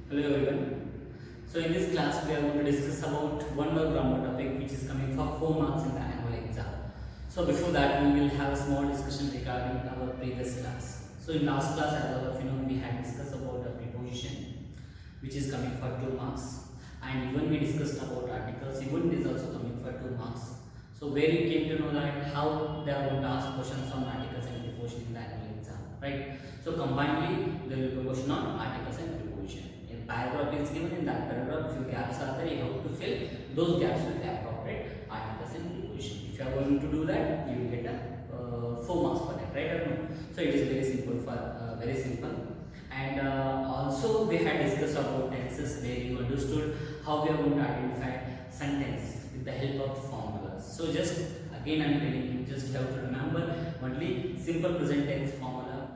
Hello everyone. So in this class we are going to discuss about one more grammar topic which is coming for 4 marks in the annual exam. So before that we will have a small discussion regarding our previous class. So in last class, as all of you know, we had discussed about a preposition which is coming for 2 marks, and even we discussed about articles, even it is also coming for 2 marks. So where you came to know that how they are going to ask questions on articles and preposition in the annual exam, right? So combinedly there will be a question on articles and preposition. A paragraph is given, in that paragraph few gaps are there, you have to fill those gaps with the appropriate articles and preposition. If you are going to do that, you will get a 4 marks for that, right or no? So it is very simple very simple. And also we had discussed about tenses, where you understood how we are going to identify sentence with the help of formulas. So just again I am telling you, just have to remember only simple present tense formula.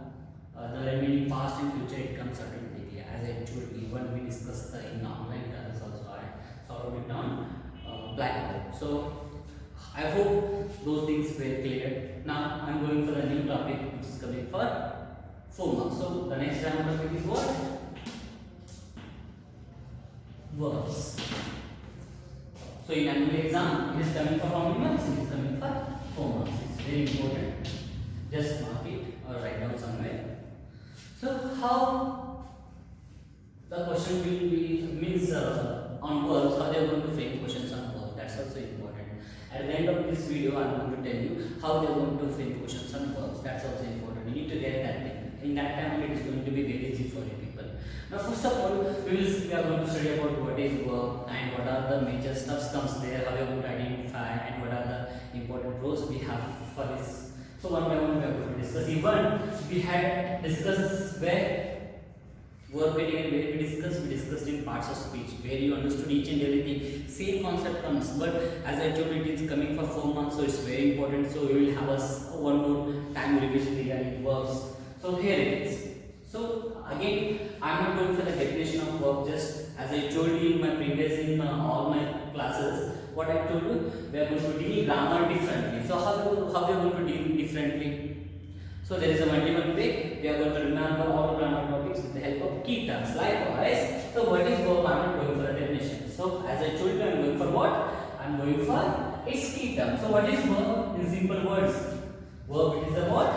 The remaining past and future it comes automatically. As I told you, even we discussed in online classes also, I solved it on blackboard. So I hope those things were clear. Now I am going for the new topic which is coming for 4 marks. So the next grammar topic is what? Verbs. So in annual exam it is coming for how many marks? It is coming for 4 marks. It's very important. Just mark it or write down somewhere. So how the question will be means on verbs, how they are going to frame questions on verbs. That's also important. At the end of this video, I am going to tell you how they are going to frame questions on verbs. That's also important. You need to get that thing. In that time, it is going to be very easy for you people. Now, first of all, we are going to study about what is verb and what are the major stuffs comes there, how we are going to identify, and what are the important roles we have for this. So one by one we are going to discuss. Even we had discussed where verb category, where we discussed in parts of speech, where you understood each and everything. Same concept comes, but as I told you, it is coming for 4 months, so it's very important. So we will have one more time revision regarding verbs. So here it is. So again, I am not going for the definition of verb. Just as I told you in my previous all my classes, what I told you, we are going to deal grammar differently. So how we are going to deal differently? So there is a multiple way. We are going to remember all grammar topics with the help of key terms. Likewise, so what is verb? I am not going for a definition. So as I told you, I am going for what? I am going for its key terms. So what is verb in simple words? Verb, it is a what?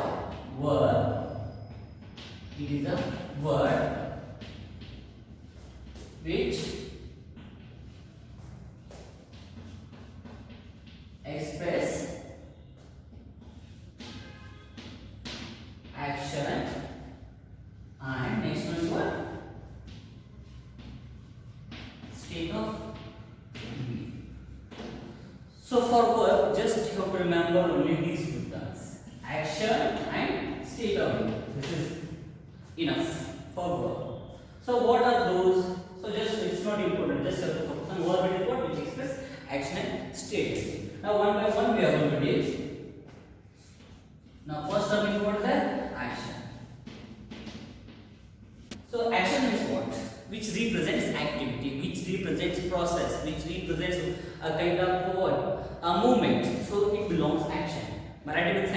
Verb. It is a word which express action, and next one is what? State of being. So for verb, just you have to remember only these two terms: action and state of being. This is enough for verb. So what are those? So just it's not important. Just have to focus on verb. It is what which express action and state. Now one by one we are going to deal. Now first term is what is that? Action. So action is what? Which represents activity, which represents process, which represents a kind of what? A movement. So it belongs action. मराठीमध्ये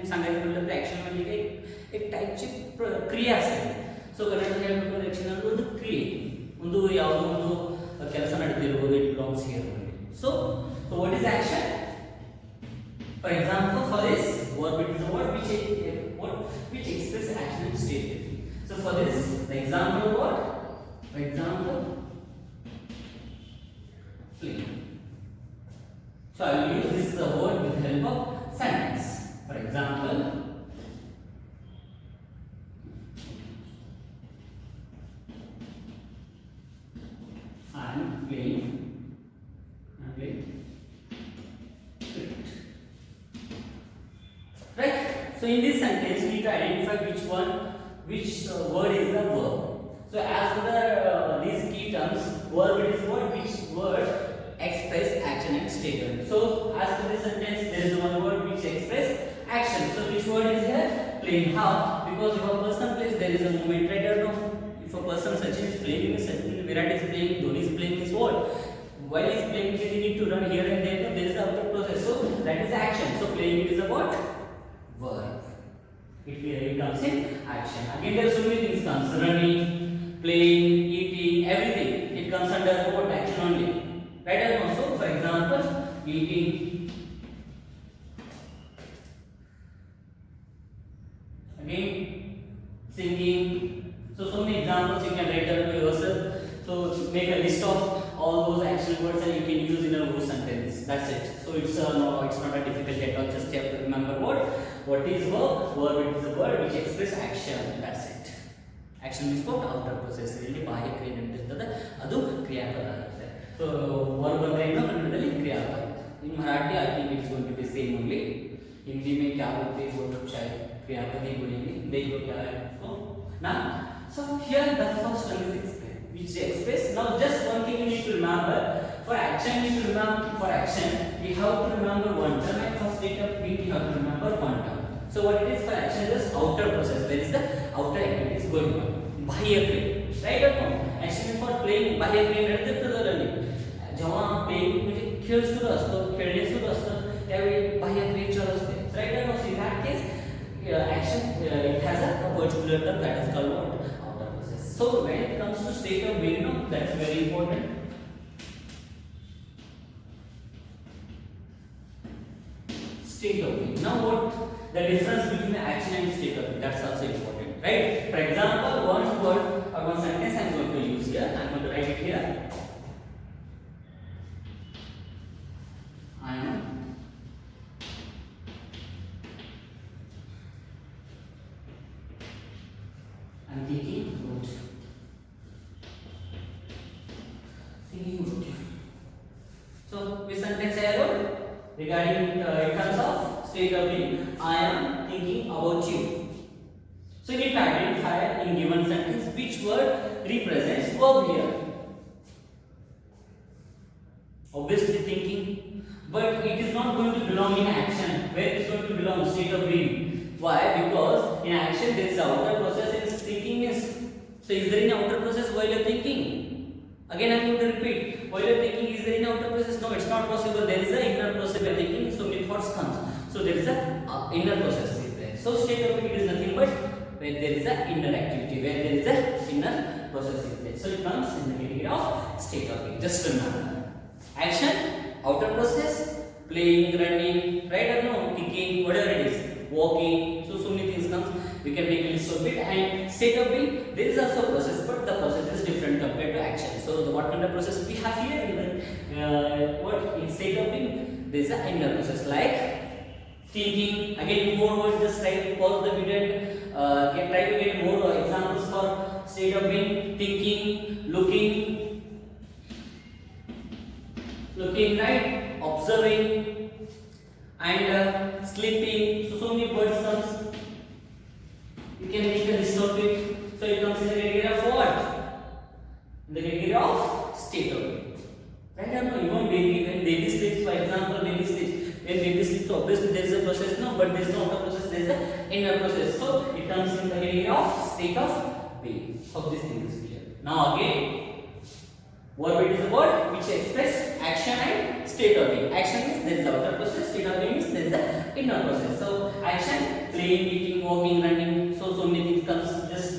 सांगायचं म्हटलं तर action म्हणजे काय एक टाईपची क्रिया असेल. ಸೊ ಕನ್ನಡದಲ್ಲಿ ಹೇಳ್ಬೇಕು ॲಕ್ಷನ್ ಅಂದ್ರೆ ಒಂದು ಕ್ರಿಯೆ, ಒಂದು ಯಾವುದೋ ಒಂದು ಕೆಲಸ ನಡೆದಿರಬಹುದು. It belongs here only. So what is action? For example, for this verb, it is a word which express action and state. So for this, the example what? For example, play. So I will use this word with the help of sentence. For example, I am playing cricket. Right? So in this sentence, we need to identify which word is the verb. So as per these key terms, verb it is what? Which word express action and statement. So as per this sentence, there is one word which express action. So which word is here? Playing. How? Because if a person plays, there is a movement, right or no? If a person Sachin is playing, Virat is playing, Dhoni is playing, is what? While he is playing, he need to run here and there. There is a process. So that is action. So playing it is a what? Verb. It comes in action. Again, there are so many things comes: running, playing, eating, sleeping, everything. It comes under what? Action only. Right? And also, for example, eating, again, singing. So many examples you can write down to yourself. So make a list of all those action words and you can use in a whole sentence. That's it. So it's no, it's not a difficult at all. Just have to remember what is verb. Verb is a word which express action. That's it. Action means what? Outer process. Really, ಬಾಹ್ಯ ಕ್ರಿಯೆ ನಡೆದಿರ್ತದೆ ಅದು ಕ್ರಿಯಾಪದ ಆಗುತ್ತೆ. So verb ಅಂದ್ರೆ ಏನು? ಕನ್ನಡದಲ್ಲಿ ಕ್ರಿಯಾಪದ. In Marathi I think it's going to be same only. Hindi में क्या बोलते हैं वो शायद क्रियापद ही बोलेंगे. देखो क्या है. So here the first one is explained, which express. Now just one thing you need to remember. For action, you need to remember. For action, we have to remember one term, and for state of being, we have to remember one term. So what it is for action? Just outer process. Where is the outer activities going on? बाह्य क्रिया, right or no? Action for playing बाह्य क्रिया ನಡೆದಿರ್ತದಲ್ಲ ಅಲ್ಲಿ. जेव्हा playing म्हणजे खेळ सुरू असतो, खेळणे सुरू असतं, त्यावेळी बाह्य क्रिया चालू असते. Right or no? So in that case, action it has a particular term that is called what? Outer process. So when it comes to state of being, no, that's very important. State of being. Now what the difference between the action and state of being? That's also important, right? For example, one word or one sentence I'm going to use here. I'm going to write it here. I'm thinking about So which sentence I wrote regarding in terms of state of being? I am thinking about you. So you need to identify in given sentence which word represents verb here. Obviously thinking, but it is not going to belong in action. Where it is going to belong? State of being. Why? Because in action there is outer process and thinking is. So is there an outer process while you are thinking? Again I am going to repeat. While you are thinking, is there an outer process? No, it's not possible. There is an inner process while thinking. So many thoughts comes. So there is a inner process is there. So state of being is nothing but where there is a inner activity, where there is a inner process is there. So it comes in the category of state of being. Just remember. Action, outer process, playing, running, right or no, kicking, whatever it is, walking. So many things comes. We can make a list of it. And state of being, there is also a process, but the process is different compared to action. So what kind of process we have here? What in state of being, there is an inner process like thinking. Again, more words. Just try to pause the video and try to get more examples for state of being: thinking, looking, right, observing, and sleeping. So many words comes. You can make a list of it. So it comes in the category of what? In the category of state of being. Right or no? Even baby, when baby sleeps, for example, baby sleeps. When baby sleeps, obviously there is a process, no, but there is no outer process, there is an inner process. So it comes in the category of state of being. Hope this thing is clear. Now again, verb it is a word which express action and state of being. Action means there is outer process, state of being means there is the inner process. So action, playing, eating, walking, running. So many things comes. Just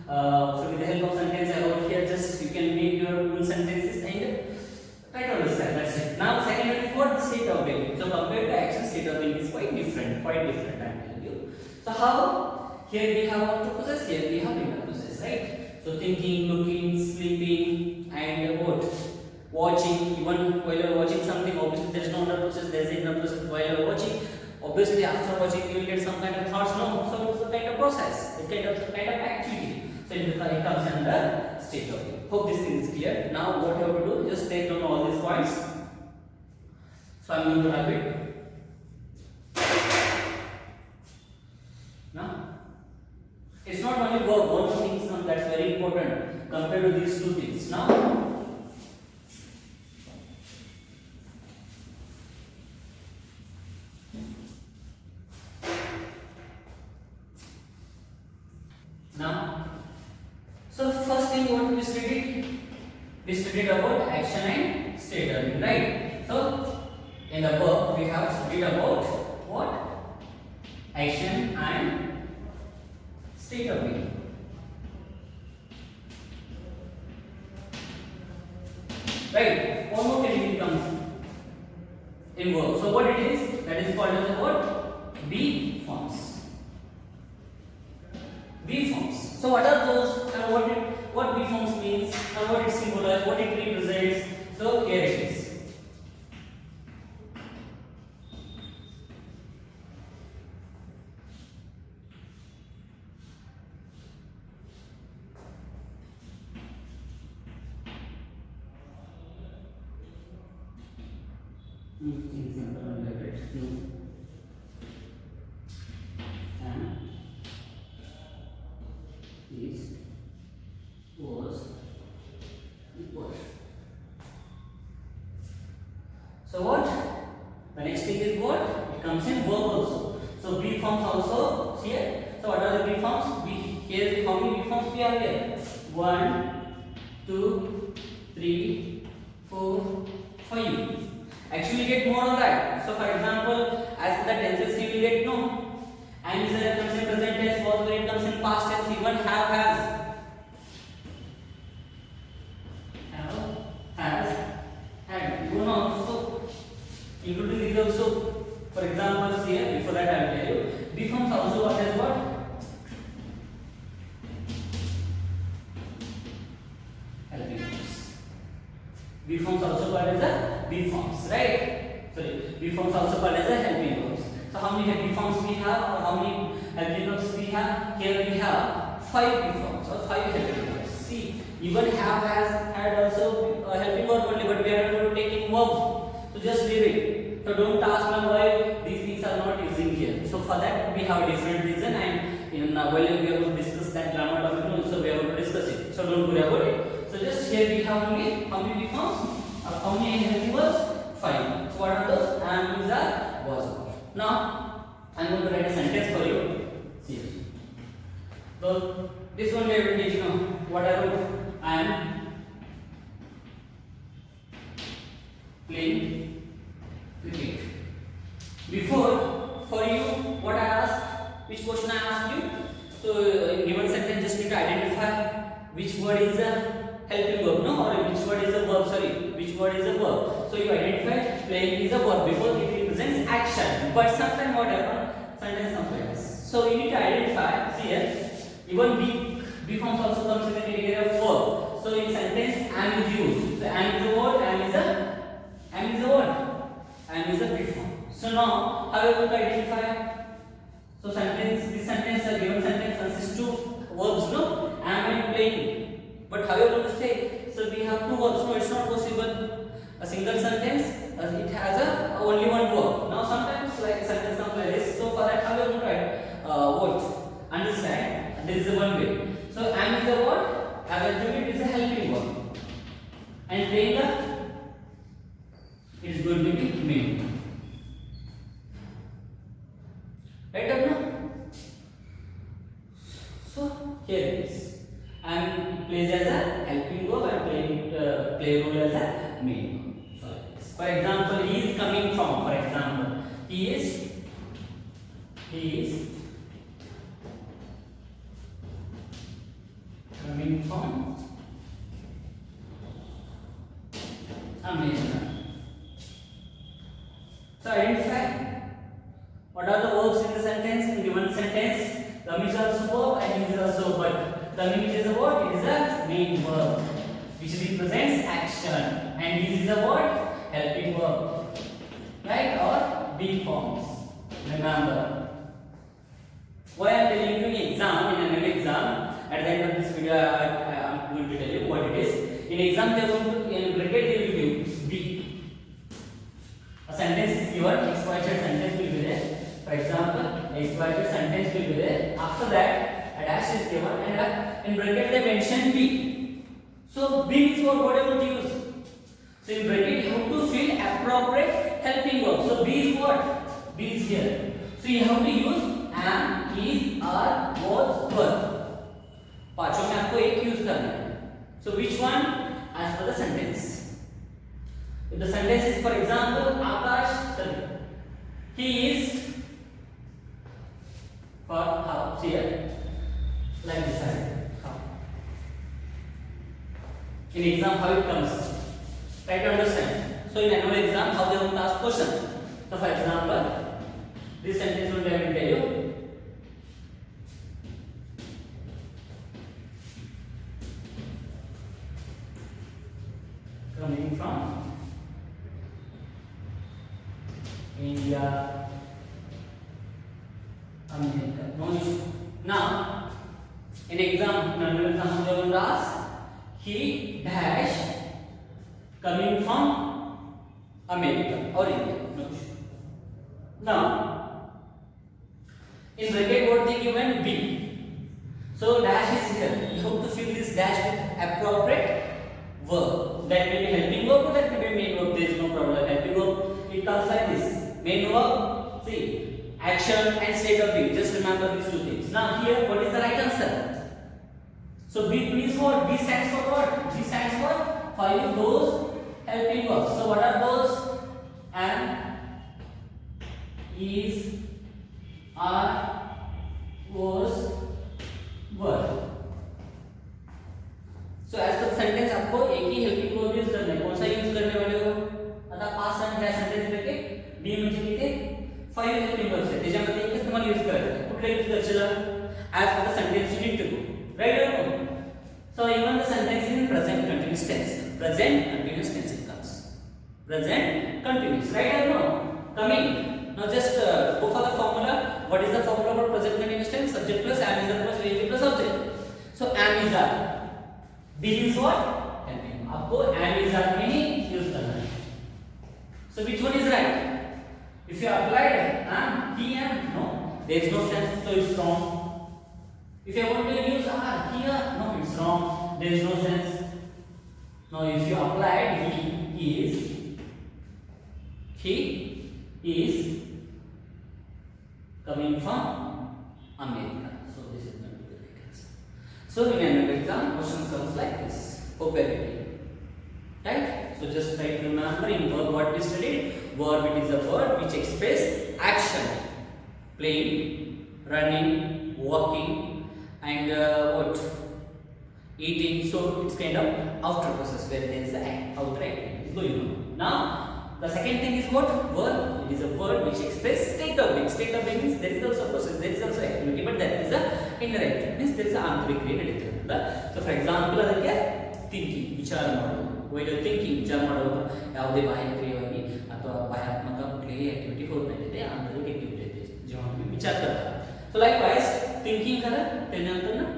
so with the help of sentence I wrote here, just you can make your full sentences and try to understand. That's it. Now second one is what? The state of being. So compared to action, state of being is quite different. I'm telling you. So how? Here we have outer process, here we have inner process, right? So thinking, looking, sleeping, and what? Watching. Even while you are watching something, obviously there is no outer process, there is an inner process. While you are watching, obviously after watching you will get some kind of thoughts. No, so it's a kind of process, it's kind of activity. So it comes under state of being. Hope this thing is clear. Now what you have to do? Just take down all these points. So I'm going to wrap it. Now it's not only about one thing, that's very important compared to these two things. Now so first thing what we studied about action and state of being, right? So in the verb we have studied about what? Action and state of being. right? One more category comes in verb. So what it is? That is called as a what? B forms. B forms. So what are those, and what B forms means, and what it symbolizes, what it represents? So here it is. So what? The next thing is what? It comes in verb also. So B forms also here. So what are the B forms? Here how many B forms we have here? 1, 2, 3, 4, 5. Actually get more on that. So for example, as the tenses you will get no. And is there comes in present tense, was where it comes in past tense, even have, has. Including these also. For example, here before that I will tell you. B forms also what is what? Helping verbs. B forms also called as a B forms, right? Sorry, B forms also called as a helping verbs. So how many B forms we have, or how many helping verbs we have? Here we have 5 B forms or 5 helping verbs. See, even have, has, had also helping verb only, but we are going to take in verb. So just leave it. So don't ask me why these things are not using here. So for that we have a different reason, and in while we are going to discuss that grammar topic, so we are going to discuss it. So don't worry about it. So just here we have only how many forms? How many helping verbs? 5. So what are those? Am, is, are, was. Now I am going to write a sentence for you. See. So this one we have to teach now. What I wrote? I am playing cricket. Before, for you, what I asked, which question I asked you? So in given sentence, just need to identify which word is a helping verb, no, or which word is a verb. Sorry, which word is a verb. So you identify playing is a verb because it represents action. But sometimes what happens? Sentence comes like this. So you need to identify. See here, even B forms also comes in the category of verb. So in sentence, am is used. So am is a word, am is a word. And is a B form. So now, how are we going to identify? So this sentence, a given sentence consists two verbs, no? Am and playing. But how are you going to say? So we have two verbs. No, it's not possible. A single sentence, it has only one verb. Now sometimes like a sentence comes like this. So for that, how are you going to write? What? Understand? This is one way. So am is a word. As I told you, it is a helping verb. And playing it is going to be main. Right or no? So here it is. And it plays as a helping verb and play role as a main verb. For example, he is coming from. For example, he is coming from America. So identify what are the verbs in the sentence. In given sentence, come is also verb and is also verb. Coming is a word, it is a main verb which represents action, and is a word, helping verb, right? Or B forms. Remember. Why I am telling you in exam, in an exam, at the end of this video I am going to tell you what it is. In exam they are going to, in bracket they will give B. A sentence is given, XYZ sentence will be there. For example, XYZ sentence will be there. After that, a dash is given, and in bracket they mention B. So B means what are you going to use? So in bracket you have to fill appropriate helping verb. So B is what? B is here. So you have to use am, is, are, was, were. पांचों में आपको एक use करना है. So which one? As per the sentence. If the sentence is, for example, Akash, sorry, he is for how? See here, like this side. How? In exam, how it comes? Try to understand. So in annual exam, how they want to ask questions. So for example, this sentence will tell you. Coming from India, America. No issue. Now, in exam, they will ask, he dash coming from America or India. No issue. Now, in bracket, what they given B. So dash is here. You have to fill this dash with appropriate verb. That may be helping verb or that may be main verb. There is no problem. Helping verb, it comes like this. Main verb, see, action and state of being. Just remember these two things. Now here, what is the right answer? So B means what? B stands for what? B stands for five those helping verbs. So what are those? Am, is, are, was, were. So as per sentence आपको एक ही helping verb use करना है. कौन सा use करने वाले हो? आता पास्ट एंड प्रेजेंट सेंटेंस लेके बी म्हणजे किती 5 हेल्पिंग वर्ब्स आहेत. त्याच्यामध्ये एकच तुम्हाला यूज करायचं. कुठले यूज करशील? as per the sentence you need to go. Right or no? So even the sentence is in present continuous tense. Present continuous tense it comes. Present continuous. Right or no? Coming. Now just go for the formula. What is the formula for present continuous tense? Subject plus am is plus ing plus object. So am is are. B is what? Helping. आपको am is are में ही use करना है. So which one is right? If you applied am, he am, no, there is no sense, so it's wrong. If you want to use are here, no, it's wrong. There is no sense. Now if you applied he is coming from America. So this is going to be the right answer. So in another exam, questions comes like this. Hope everything. Right? So just try to remember in verb what we studied. Verb, it is a word which expresses action. Playing, running, walking, and what? Eating. So it's kind of outer process where there is the outer activity going on. Now the second thing is what? Verb. It is a word which expresses state of being. State of being means there is also process, there is also activity, but that is a inner activity. Means there is an आंतरिक क्रिया नडीते इरुತ್ತದೆ. So for example ಅದಕ್ಕೆ thinking ವಿಚಾರ ಮಾಡೋದು. While you thinking ವಿಚಾರ ಮಾಡುವಾಗ ಯಾವುದೇ ಬಾಹ್ಯ ಕ್ರಿಯೆಯಾಗಿ ಅಥವಾ ಬಾಹ್ಯಾತ್ಮಕ ಕ್ರಿಯೆ ಆಕ್ಟಿವಿಟಿ ಹೋಗ್ತಾ ಇದೆ ಆಂತರಿಕ ಆಕ್ಟಿವಿಟಿ ಇದೆ. जेव्हा तुम्ही विचार करता. So likewise thinking करा त्यानंतर ना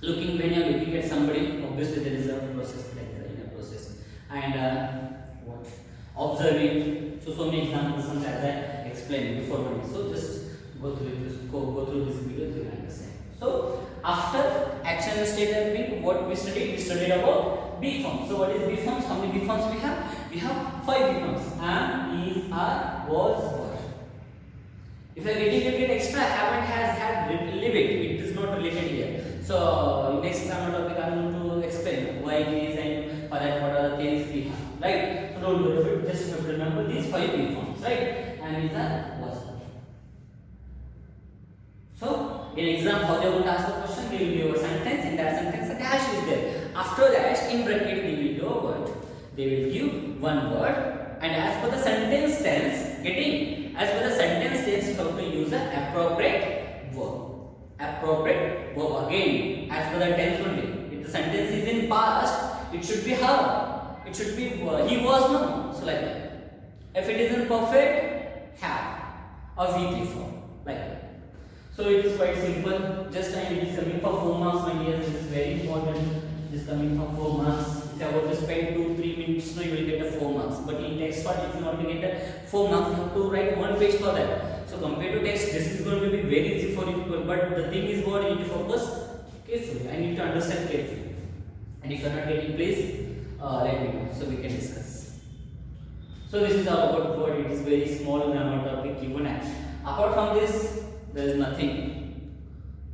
looking, when you are looking at somebody, obviously there is a process, like the inner process, and what? Observing. So many examples as I explained before. So just go through this video so you understand. So after action and state of being, what we studied? We studied about B forms. So what is B forms? How many B forms we have? We have 5 B forms. Am, is, are, was, were. If you are getting a bit extra, haven't, has, had, leave it. It is not related here. So next time topic I am going to explain why is and for that what are the things we have. Right? So don't worry about it. Just remember these 5 B forms. Right? And is, are, was. So in exam, how they want to ask the question? They will give a sentence. In that sentence, a dash is there. After dash, in bracket, they will give a word. They will give one word, and as per the sentence tense, as per the sentence tense, you have to use the appropriate verb. Appropriate verb again, as per the tense only. If the sentence is in past, it should be her. It should be he was, no. So like that. If it is in perfect, have or V3 form, like that. So it is quite simple. Just time it is coming for 4 marks, my dear. This is very important. It is coming for 4 marks. If you want to spend 2-3 minutes, no, you will get the 4 marks. But in text part, if you want to get the 4 marks, you have to write 1 page for that. So compared to text, this is going to be very easy for you. But the thing is, what you need to focus carefully. I need to understand carefully. And if you are not getting, please let me know so we can discuss. So this is all about word. It is very small grammar topic given. Apart from this, there is nothing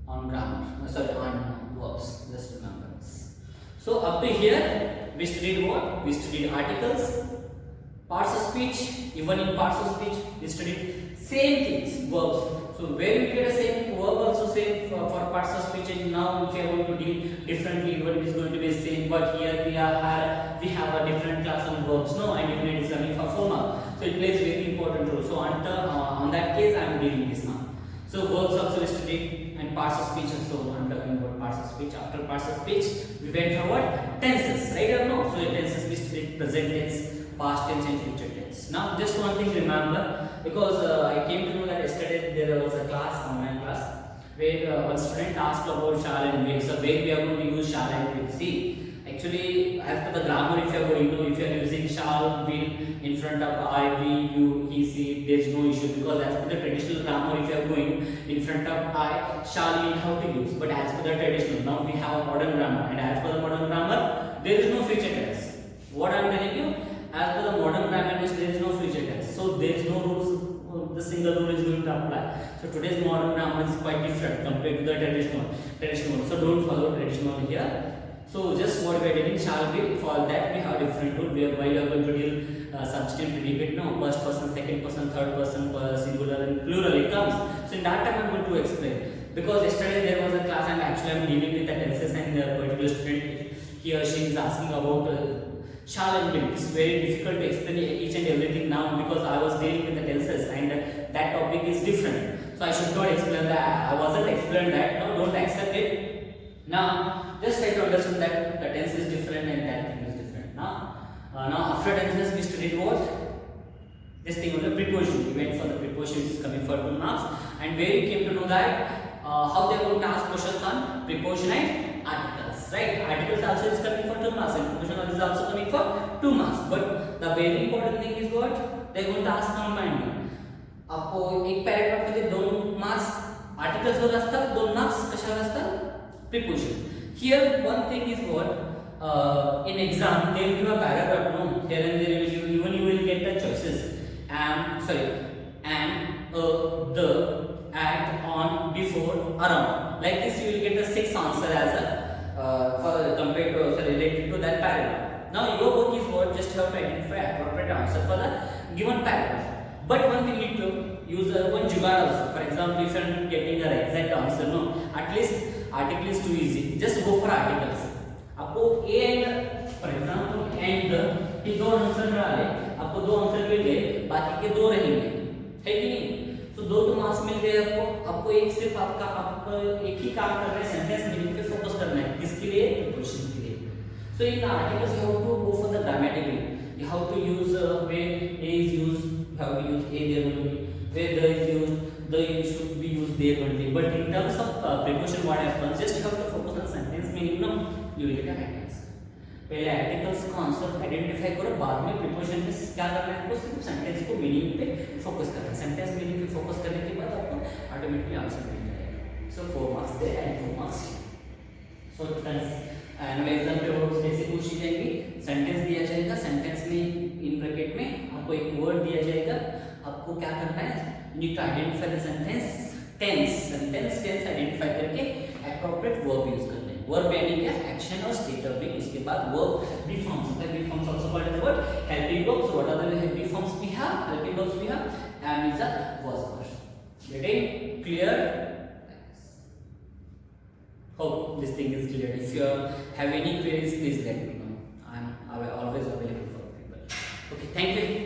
on grammar. Sorry, on verbs. Just remember this. So up to here, we studied what? We studied articles, Parts of speech, even in parts of speech, we studied same things, verbs. So where we get the same verb also same for parts of speech, and now if you are going to deal differently, even it is going to be same. But here we have a different class of verbs, no, and even it is coming for 4 marks. So it plays very important role. So on that case, I am dealing this now. So verbs also we studied, and parts of speech also. I am talking about parts of speech. After parts of speech, we went for what? Tenses, right or no? So tenses we studied present tense, past tense and future tense. Now just one thing remember, because I came to know that yesterday there was a class, online class, where one student asked about shall and will. So where we are going to use shall and will. See, actually as per the grammar, if you are going to, if you are using shall, will in front of I, we, you, he, she, there is no issue, because as per the traditional grammar, if you are going in front of I, shall we have to use. But as per the traditional, now we have a modern grammar, and as per the modern grammar, there is no future tense. What I am telling you, as per the modern grammar, there is no future tense. So there is no rules. The single rule is going to apply. So today's modern grammar is quite different compared to the traditional. So don't follow traditional here. So just what we are doing, shall be, for that we have different rule whereby you are going to deal substantive predicate, no, first person, second person, third person, singular and plural it comes. So in that time I am going to explain, because yesterday there was a class and actually I am dealing with the tenses, and a particular student, he or she is asking about shall and will. It's very difficult to explain each and everything now, because I was dealing with the tenses and that topic is different. So I should not explain that. I wasn't explaining that. No, don't accept it. Now just try to understand that the tense is different and that thing is different. Now after tenses we studied what? This thing on the preposition. We went for the preposition, which is coming for 2 marks, and where you came to know that how they are going to ask questions on preposition and articles, right? Articles also is coming for 2 marks, and preposition is also coming for 2 marks. But the very important thing is what? They are going to ask combined. आपको एक paragraph मध्ये 2 marks articles वर असतात, 2 marks कशावर असतात? Preposition. Here one thing is what, in exam they will give a paragraph, no, here and there will give, even you will get the choices, the, at, on, before, around. Like this you will get the 6 answer as a for compared to related to that paragraph. Now your work is what? Just have to identify appropriate answer for the given paragraph. But one thing you need to use one jugaad also. For example, if you are not getting the exact answer, no, at least article is too easy. Just go for articles. आपको a and for example and the ये 2 answer मिले, आपको 2 answer मिल गए, बाकी के 2 रहेंगे, है कि नहीं? तो 2 मार्क्स मिल गए आपको एक सिर्फ आप एक ही काम कर रहे हैं, सेंटेंस मीनिंग पे फोकस करना है, किसके लिए? प्रीपोजिशन के लिए. So in the articles you have to go for the grammatically. You have to use where a is used, you have to use a there only. Where the is used, the should be used there only. But in terms of preposition, what happens? Just you have to focus on sentence meaning. No, you will get a right answer. पहले articles को answer identify करो, बाद में preposition में क्या करना है आपको? सिर्फ सेंटेंस को मीनिंग पे फोकस करना है. सेंटेंस मीनिंग पे फोकस करने के बाद आपको ऑटोमेटिकली आंसर मिल जाएगा. So 4 marks there and 4 marks. So annual exam पे वो कैसे पूछी जाएगी? सेंटेंस दिया जाएगा, सेंटेंस में इन ब्रैकेट में आपको एक वर्ड दिया जाएगा, आपको क्या करना है? You need to identify the sentence identify करके appropriate verb यूज करना है. Verb यानी क्या? Action और state of being. उसके बाद verb be forms. The be forms also called as what? Helping verbs. So what are the helping forms we have? Helping verbs we have. Am is a was verb. Getting clear? Hope this thing is clear. If you have any queries, please let me know. I am always available for people. Okay, thank you.